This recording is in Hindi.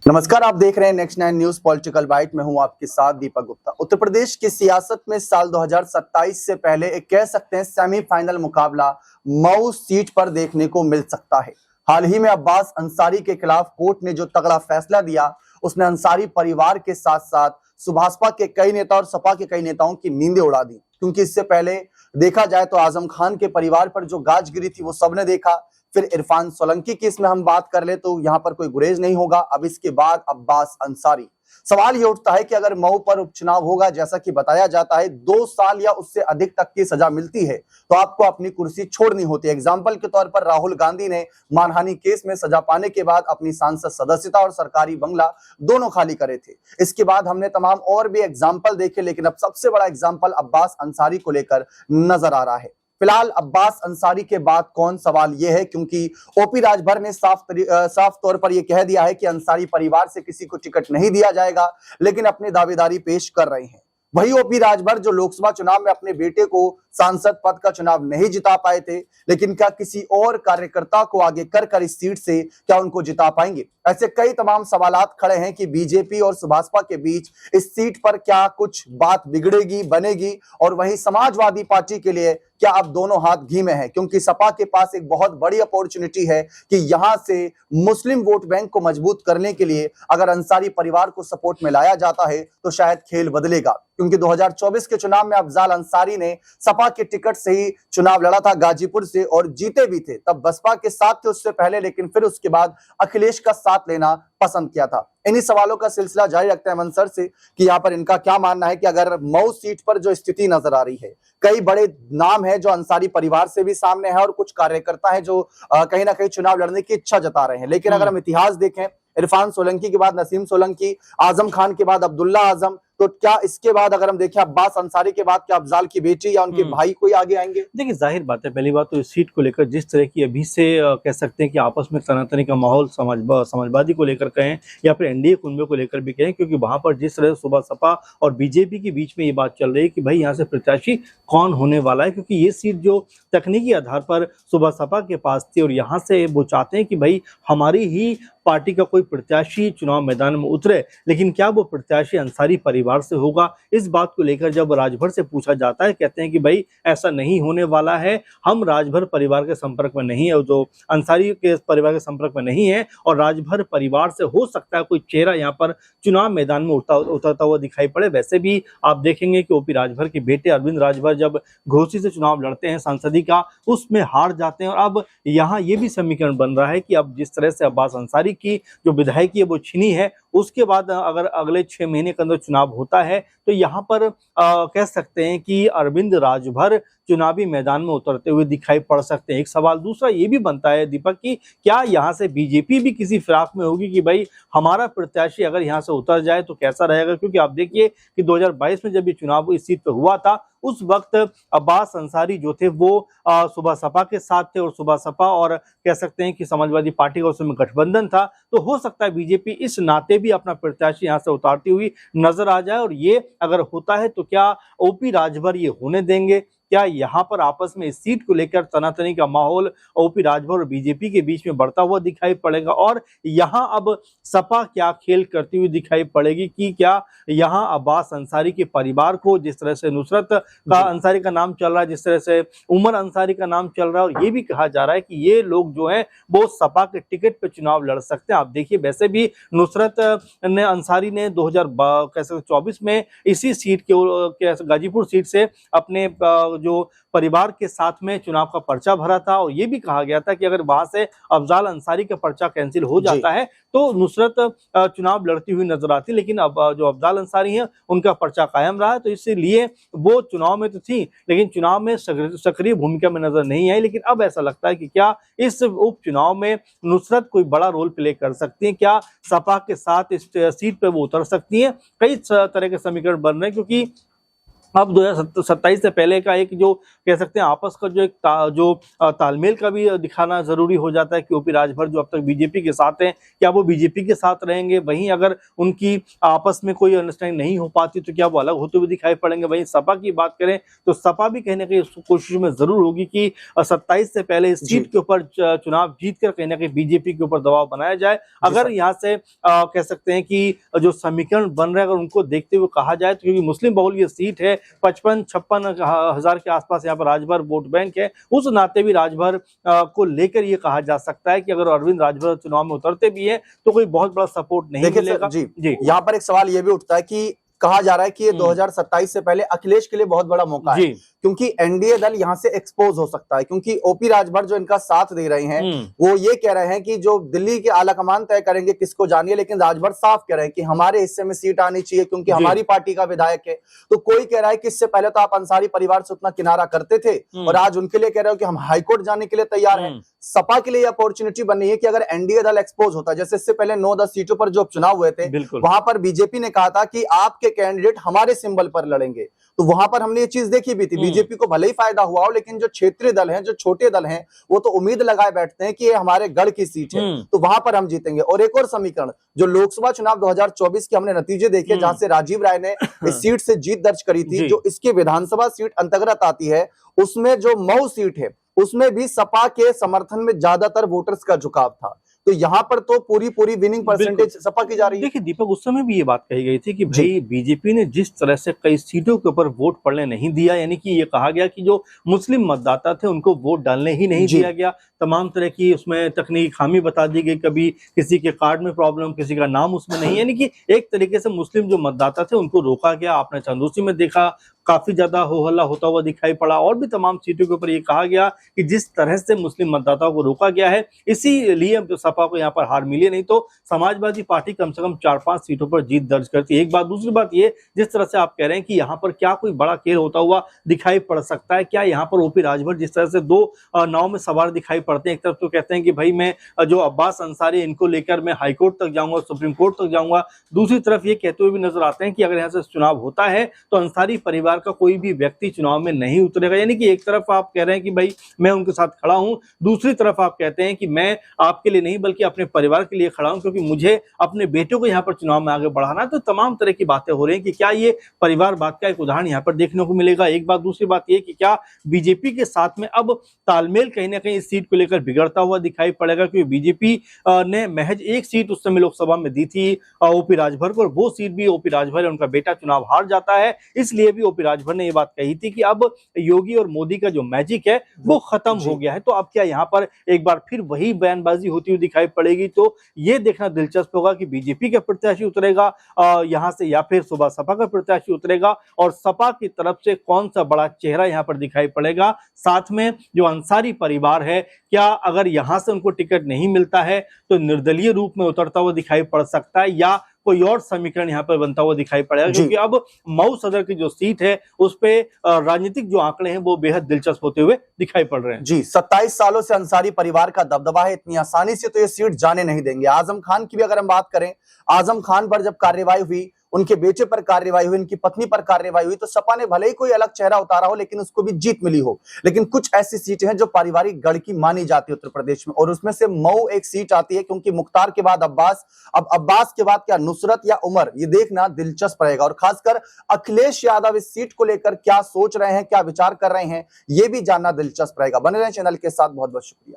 नमस्कार, आप देख रहे हैं नेक्स्ट 9 न्यूज पॉलिटिकल बाइट। मैं हूं आपके साथ दीपक गुप्ता। उत्तर प्रदेश की सियासत में साल 2027 से पहले एक कह सकते हैं सेमीफाइनल मुकाबला मऊ सीट पर देखने को मिल सकता है। हाल ही में अब्बास अंसारी के खिलाफ कोर्ट ने जो तगड़ा फैसला दिया, उसने अंसारी परिवार के साथ साथ सुभाषपा के कई नेता और सपा के कई नेताओं की नींदें उड़ा दी। क्योंकि इससे पहले देखा जाए तो आजम खान के परिवार पर जो गाज गिरी थी वो सबने देखा। फिर इरफान सोलंकी की इसमें हम बात कर ले तो यहां पर कोई गुरेज नहीं होगा। अब इसके बाद अब्बास अंसारी, सवाल ये उठता है कि अगर मऊ पर उपचुनाव होगा, जैसा कि बताया जाता है 2 साल या उससे अधिक तक की सजा मिलती है, तो आपको अपनी कुर्सी छोड़नी होती है। एग्जाम्पल के तौर पर राहुल गांधी ने मानहानि केस में सजा पाने के बाद अपनी सांसद सदस्यता और सरकारी बंगला दोनों खाली करे थे। इसके बाद हमने तमाम और भी एग्जाम्पल देखे, लेकिन अब सबसे बड़ा एग्जाम्पल अब्बास अंसारी को लेकर नजर आ रहा है। फिलहाल अब्बास अंसारी के बाद कौन, सवाल यह है क्योंकि ओपी राजभर ने साफ तौर पर यह कह दिया है कि अंसारी परिवार से किसी को टिकट नहीं दिया जाएगा, लेकिन अपनी दावेदारी पेश कर रहे हैं। वही ओपी राजभर जो लोकसभा चुनाव में अपने बेटे को सांसद पद का चुनाव नहीं जिता पाए थे, लेकिन क्या किसी और कार्यकर्ता को आगे कर इस सीट से क्या उनको जिता पाएंगे? ऐसे कई तमाम सवालात खड़े हैं कि बीजेपी और सुभाषपा के बीच इस सीट पर क्या कुछ बात बिगड़ेगी, बनेगी? और वहीं समाजवादी पार्टी के लिए क्या अब दोनों हाथ घी में है? क्योंकि सपा के पास एक बहुत बड़ी अपॉर्चुनिटी है कि यहां से मुस्लिम वोट बैंक को मजबूत करने के लिए अगर अंसारी परिवार को सपोर्ट में लाया जाता है तो शायद खेल बदलेगा। क्योंकि 2024 के चुनाव में अफजाल अंसारी ने सपा के टिकट से ही चुनाव लड़ा था गाजीपुर से, और जीते भी थे। तब बसपा के साथ थे उससे पहले, लेकिन फिर उसके बाद अखिलेश का साथ लेना पसंद किया था। इन्हीं सवालों का सिलसिला जारी रखते हैं मंसर से कि यहाँ पर इनका क्या मानना है कि अगर मऊ सीट पर जो स्थिति नजर आ रही है, कई बड़े नाम है जो अंसारी परिवार से भी सामने है और कुछ कार्यकर्ता है जो कहीं ना कहीं चुनाव लड़ने की इच्छा जता रहे हैं। लेकिन अगर हम इतिहास देखें, इरफान सोलंकी के बाद नसीम सोलंकी, आजम खान के बाद अब्दुल्ला आजम, तो क्या इसके बाद अगर हम देखें अब्बास अंसारी के बाद क्या अफजाल की बेटी या उनके भाई कोई आगे आएंगे? देखिए, जाहिर बात है, पहली बात तो इस सीट को लेकर जिस तरह की अभी से कह सकते हैं कि आपस में तनातनी का माहौल समाजवादी को लेकर कहें या फिर एनडीए कुंबे को लेकर भी कहें, क्योंकि वहां पर जिस तरह सुबह सपा और बीजेपी के बीच में ये बात चल रही है कि भाई यहाँ से प्रत्याशी कौन होने वाला है, क्योंकि ये सीट जो तकनीकी आधार पर सुबह सपा के पास थी और यहाँ से वो चाहते हैं कि भाई हमारी ही पार्टी का कोई प्रत्याशी चुनाव मैदान में उतरे, लेकिन क्या वो प्रत्याशी अंसारी परिवार से होगा? इस बात को लेकर जब राजभर से पूछा जाता है, कहते हैं कि भाई ऐसा नहीं होने वाला है, हम राजभर परिवार के संपर्क में नहीं है, जो अंसारी के परिवार के संपर्क में नहीं है, और राजभर परिवार से हो सकता है कोई चेहरा यहाँ पर चुनाव मैदान में उतरता हुआ दिखाई पड़े। वैसे भी आप देखेंगे कि ओपी राजभर के बेटे अरविंद राजभर जब घोसी से चुनाव लड़ते हैं सांसदी का, उसमें हार जाते हैं, और अब यहाँ ये भी समीकरण बन रहा है कि अब जिस तरह से अब्बास अंसारी की जो विधायकी है वो छिनी है, उसके बाद अगर अगले 6 महीने के अंदर चुनाव होता है तो यहाँ पर कह सकते हैं कि अरविंद राजभर चुनावी मैदान में उतरते हुए दिखाई पड़ सकते हैं। एक सवाल दूसरा ये भी बनता है दीपक कि क्या यहाँ से बीजेपी भी किसी फिराक में होगी कि भाई हमारा प्रत्याशी अगर यहाँ से उतर जाए तो कैसा रहेगा? क्योंकि आप देखिए कि 2022 में जब ये चुनाव इस सीट पर हुआ था, उस वक्त अब्बास अंसारी जो थे वो सुबह सपा के साथ थे, और सुबह सपा और कह सकते हैं कि समाजवादी पार्टी का उसमें गठबंधन था। तो हो सकता है बीजेपी इस नाते भी अपना प्रत्याशी यहाँ से उतारती हुई नजर आ जाए, और ये अगर होता है तो क्या ओपी राजभर ये होने देंगे? क्या यहाँ पर आपस में इस सीट को लेकर तनातनी का माहौल ओपी राजभर और बीजेपी के बीच में बढ़ता हुआ दिखाई पड़ेगा? और यहाँ अब सपा क्या खेल करती हुई दिखाई पड़ेगी कि क्या यहाँ अब्बास अंसारी के परिवार को, जिस तरह से नुसरत का अंसारी का नाम चल रहा है, जिस तरह से उमर अंसारी का नाम चल रहा है, और ये भी कहा जा रहा है कि ये लोग जो हैं वो सपा के टिकट पे चुनाव लड़ सकते हैं। आप देखिए, वैसे भी नुसरत ने अंसारी ने 2024 में इसी सीट के गाजीपुर सीट से अपने जो परिवार के साथ में चुनाव का पर्चा भरा था, और ये भी कहा गया था कि अगर वहां से अफजाल अंसारी का पर्चा कैंसिल हो जाता है तो नुसरत चुनाव लड़ती हुई नजर आती, लेकिन अब जो अफजाल अंसारी हैं उनका पर्चा कायम रहा है, तो इसलिए वो चुनाव में तो थी लेकिन चुनाव में सक्रिय भूमिका में नजर नहीं आई। लेकिन अब ऐसा लगता है कि क्या इस उपचुनाव में नुसरत कोई बड़ा रोल प्ले कर सकती है? क्या सपा के साथ इस सीट पर वो उतर सकती है? कई तरह के समीकरण बन रहे हैं, क्योंकि अब 2027 से पहले का एक जो कह सकते हैं आपस का जो तालमेल का भी दिखाना जरूरी हो जाता है कि ओपी राजभर जो अब तक बीजेपी के साथ हैं, क्या वो बीजेपी के साथ रहेंगे? वहीं अगर उनकी आपस में कोई अंडरस्टैंडिंग नहीं हो पाती तो क्या वो अलग होते हुए दिखाई पड़ेंगे? वहीं सपा की बात करें तो सपा भी कहीं ना कहीं इस कोशिश में जरूर होगी कि 27 से पहले इस सीट के ऊपर चुनाव जीत कर कहीं ना कहीं बीजेपी के ऊपर दबाव बनाया जाए। अगर यहाँ से कह सकते हैं कि जो समीकरण बन रहे हैं अगर उनको देखते हुए कहा जाए तो क्योंकि मुस्लिम बहुल ये सीट है, 55-56 हजार के आसपास यहाँ पर राजभर वोट बैंक है, उस नाते भी राजभर को लेकर ये कहा जा सकता है कि अगर अरविंद राजभर चुनाव में उतरते भी हैं तो कोई बहुत बड़ा सपोर्ट नहीं मिलेगा। जी, यहाँ पर एक सवाल ये भी उठता है कि कहा जा रहा है कि ये 2027 से पहले अखिलेश के लिए बहुत बड़ा मौका है, क्योंकि एनडीए दल यहां से एक्सपोज हो सकता है, क्योंकि ओपी राजभर जो इनका साथ दे रहे हैं वो ये कह रहे हैं कि जो दिल्ली के आला कमान तय करेंगे किसको जानिए, लेकिन राजभर साफ कह रहे हैं कि हमारे हिस्से में सीट आनी चाहिए क्योंकि हमारी पार्टी का विधायक है। तो कोई कह रहा है कि इससे पहले तो आप अंसारी परिवार से उतना किनारा करते थे और आज उनके लिए कह रहे हो कि हम हाईकोर्ट जाने के लिए तैयार हैं। सपा के लिए अपॉर्चुनिटी बन रही है कि अगर एनडीए दल एक्सपोज होता है, जैसे इससे पहले 9-10 सीटों पर जो उपचुनाव हुए थे वहां पर बीजेपी ने कहा था कि आपके कैंडिडेट हमारे सिंबल पर लड़ेंगे, तो वहां पर हमने ये चीज देखी भी थी। बीजेपी को भले ही फायदा हुआ हो, लेकिन जो क्षेत्रीय दल हैं, जो छोटे दल हैं, वो तो उम्मीद लगाए बैठते हैं कि ये हमारे गढ़ की सीट है तो वहां पर हम जीतेंगे। और एक और समीकरण, जो लोकसभा चुनाव 2024 के हमने नतीजे देखे जहां से राजीव राय ने इस सीट से जीत दर्ज करी थी, जो इसके विधानसभा सीट अंतर्गत आती है, उसमें जो मऊ सीट है उसमें भी सपा के समर्थन में ज्यादातर वोटर्स का झुकाव था। तो यहाँ पर तो पूरी विनिंग परसेंटेज सपा की जा रही है। देखिए दीपक, उस समय भी ये बात कही गई थी कि भाई बीजेपी ने जिस तरह से कई सीटों के ऊपर वोट पड़ने नहीं दिया, यानी कि ये कहा गया कि जो मुस्लिम मतदाता थे उनको वोट डालने ही नहीं दिया गया, तमाम तरह की उसमें तकनीकी खामी बता दी गई, कभी किसी के कार्ड में प्रॉब्लम, किसी का नाम उसमें नहीं, यानी कि एक तरीके से मुस्लिम जो मतदाता थे उनको रोका गया। आपने चंदौसी में देखा काफी ज्यादा हो हल्ला होता हुआ दिखाई पड़ा, और भी तमाम सीटों के ऊपर ये कहा गया कि जिस तरह से मुस्लिम मतदाताओं को रोका गया है इसीलिए सपा को यहाँ पर हार मिली, नहीं तो समाजवादी पार्टी कम से कम 4-5 सीटों पर जीत दर्ज करती है। एक बात, दूसरी बात ये, जिस तरह से आप कह रहे हैं कि यहाँ पर क्या कोई बड़ा खेल होता हुआ दिखाई पड़ सकता है? क्या यहाँ पर ओपी राजभर जिस तरह से दो नाव में सवार दिखाई पड़ते हैं, एक तरफ तो कहते हैं कि भाई मैं जो अब्बास अंसारी इनको लेकर मैं हाईकोर्ट तक जाऊंगा, सुप्रीम कोर्ट तक जाऊंगा, दूसरी तरफ ये कहते हुए भी नजर आते हैं कि अगर यहाँ से चुनाव होता है तो अंसारी परिवार का कोई भी व्यक्ति चुनाव में नहीं उतरेगा। यानी कि एक तरफ आप कह रहे हैं कि भाई मैं उनके साथ खड़ा हूं, दूसरी तरफ आप कहते हैं कि मैं आपके लिए नहीं बल्कि अपने परिवार के लिए खड़ा हूं क्योंकि मुझे अपने बेटे को यहां पर चुनाव में आगे बढ़ाना है। तो तमाम तरह की बातें हो रही हैं कि क्या ये परिवारवाद का एक उदाहरण यहां पर देखने को मिलेगा? एक बात, दूसरी बात ये कि क्या बीजेपी के साथ में अब तालमेल कहीं ना कहीं इस सीट को लेकर बिगड़ता हुआ दिखाई पड़ेगा? क्योंकि बीजेपी ने महज एक सीट उस समय लोकसभा में दी थी ओपी राजभर को, और वो सीट भी ओपी राजभर उनका बेटा चुनाव हार जाता है, इसलिए भी ओपी राजभर ने ये बात कही थी कि अब योगी और मोदी का जो मैजिक है वो खत्म हो गया है। तो अब क्या यहाँ पर एक बार फिर वही बयानबाजी होती हुई दिखाई पड़ेगी? तो ये देखना दिलचस्प होगा कि बीजेपी का प्रत्याशी उतरेगा यहाँ से या फिर सुबह सपा का प्रत्याशी उतरेगा, और सपा की तरफ से कौन सा बड़ा चेहरा यहाँ पर दिखाई पड़ेगा। साथ में जो अंसारी परिवार है, क्या अगर यहाँ से उनको टिकट नहीं मिलता है तो निर्दलीय रूप में उतरता हुआ दिखाई पड़ सकता है, या कोई और समीकरण यहाँ पर बनता हुआ दिखाई पड़ेगा? क्योंकि अब मऊ सदर की जो सीट है उस पे राजनीतिक जो आंकड़े हैं वो बेहद दिलचस्प होते हुए दिखाई पड़ रहे हैं। जी, 27 सालों से अंसारी परिवार का दबदबा है, इतनी आसानी से तो ये सीट जाने नहीं देंगे। आजम खान की भी अगर हम बात करें, आजम खान पर जब कार्रवाई हुई, उनके बेटे पर कार्रवाई हुई, उनकी पत्नी पर कार्रवाई हुई, तो सपा ने भले ही कोई अलग चेहरा उतारा हो लेकिन उसको भी जीत मिली हो। लेकिन कुछ ऐसी सीटें हैं जो पारिवारिक गढ़ की मानी जाती है उत्तर प्रदेश में, और उसमें से मऊ एक सीट आती है, क्योंकि मुख्तार के बाद अब्बास, अब अब्बास के बाद क्या नुसरत या उमर, ये देखना दिलचस्प रहेगा। और खासकर अखिलेश यादव इस सीट को लेकर क्या सोच रहे हैं, क्या विचार कर रहे हैं, ये भी जानना दिलचस्प रहेगा। बने रहें चैनल के साथ, बहुत बहुत शुक्रिया।